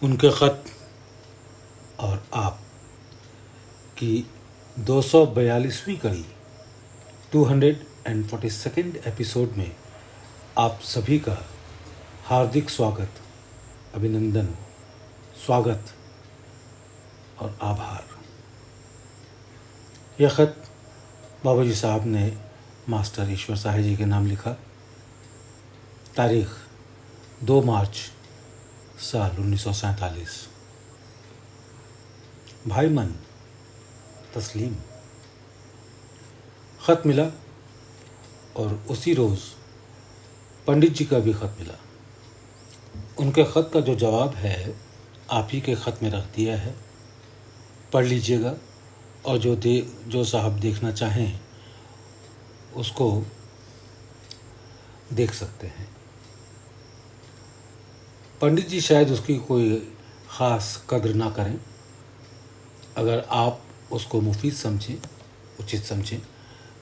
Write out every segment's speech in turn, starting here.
उनके ख़त और आप की 242वीं कड़ी 242nd एपिसोड में आप सभी का हार्दिक स्वागत, अभिनंदन, स्वागत और आभार। यह ख़त बाबा जी साहब ने मास्टर ईश्वर साहे जी के नाम लिखा। तारीख़ 2 मार्च साल 1947। भाई मन तस्लीम। ख़त मिला और उसी रोज़ पंडित जी का भी ख़त मिला। उनके ख़त का जो जवाब है आप ही के ख़त में रख दिया है, पढ़ लीजिएगा और जो साहब देखना चाहें उसको देख सकते हैं। पंडित जी शायद उसकी कोई ख़ास कद्र ना करें। अगर आप उसको मुफीद समझें, उचित समझें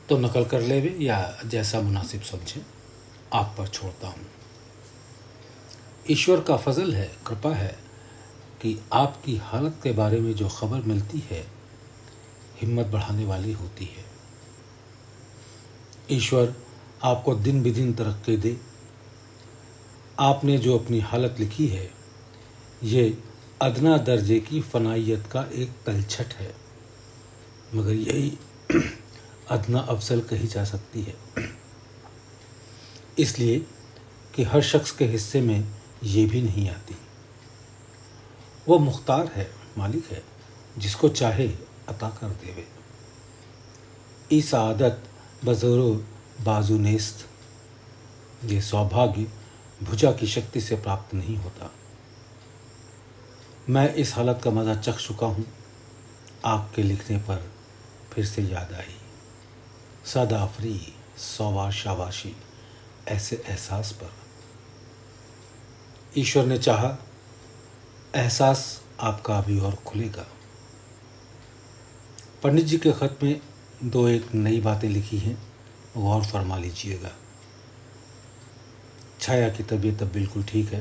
तो नकल कर लेवे या जैसा मुनासिब समझें, आप पर छोड़ता हूँ। ईश्वर का फजल है, कृपा है कि आपकी हालत के बारे में जो खबर मिलती है हिम्मत बढ़ाने वाली होती है। ईश्वर आपको दिन बिदिन तरक्की दे। आपने जो अपनी हालत लिखी है ये अदना दर्जे की फनाइयत का एक तलछट है, मगर यही अदना अफजल कही जा सकती है, इसलिए कि हर शख्स के हिस्से में ये भी नहीं आती। वो मुख्तार है, मालिक है, जिसको चाहे अता कर देवे। ई सआदत बज़ोरो बाजू नेस्त, ये सौभाग्य भुजा की शक्ति से प्राप्त नहीं होता। मैं इस हालत का मज़ा चख चुका हूँ। आपके लिखने पर फिर से याद आई सदाफरी सौवार शाबाशी ऐसे एहसास पर। ईश्वर ने चाहा एहसास आपका अभी और खुलेगा। पंडित जी के ख़त में 2-1 नई बातें लिखी हैं, गौर फरमा लीजिएगा। छाया की तबीयत अब बिल्कुल ठीक है।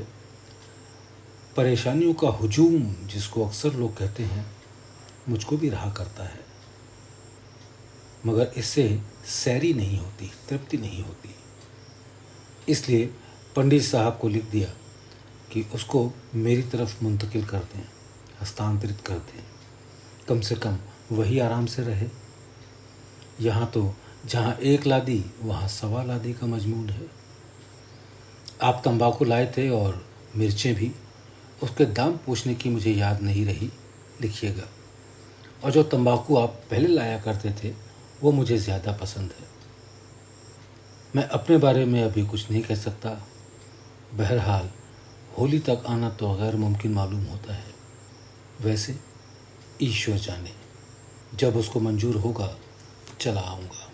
परेशानियों का हुजूम जिसको अक्सर लोग कहते हैं मुझको भी रहा करता है, मगर इससे सैरी नहीं होती, तृप्ति नहीं होती। इसलिए पंडित साहब को लिख दिया कि उसको मेरी तरफ मुंतकिल कर दें, हस्तांतरित कर दें। कम से कम वही आराम से रहे। यहाँ तो जहाँ 1 लादी वहाँ 1.25 लादी का मजमून है। आप तंबाकू लाए थे और मिर्चें भी, उसके दाम पूछने की मुझे याद नहीं रही, लिखिएगा। और जो तंबाकू आप पहले लाया करते थे वो मुझे ज़्यादा पसंद है। मैं अपने बारे में अभी कुछ नहीं कह सकता। बहरहाल होली तक आना तो गैर मुमकिन मालूम होता है। वैसे ईश्वर जाने, जब उसको मंजूर होगा चला आऊँगा।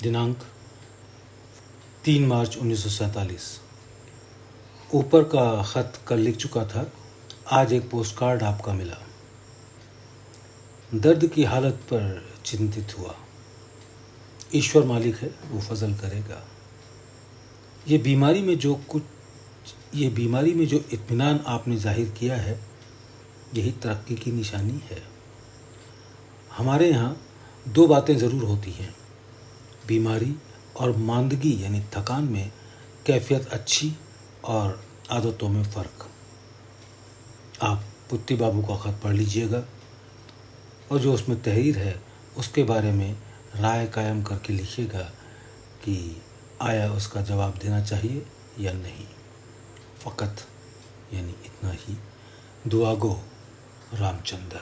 दिनांक 3 मार्च 1947। ऊपर का ख़त कल लिख चुका था, आज एक पोस्ट कार्ड आपका मिला। दर्द की हालत पर चिंतित हुआ। ईश्वर मालिक है, वो फजल करेगा। ये बीमारी में जो इत्मीनान आपने जाहिर किया है यही तरक्की की निशानी है। हमारे यहाँ 2 बातें ज़रूर होती हैं, बीमारी और मांदगी यानी थकान में कैफियत अच्छी और आदतों में फ़र्क। आप पुत्ती बाबू का ख़त पढ़ लीजिएगा और जो उसमें तहरीर है उसके बारे में राय कायम करके लिखिएगा कि आया उसका जवाब देना चाहिए या नहीं। फ़कत यानी इतना ही। दुआ गो रामचंद्र।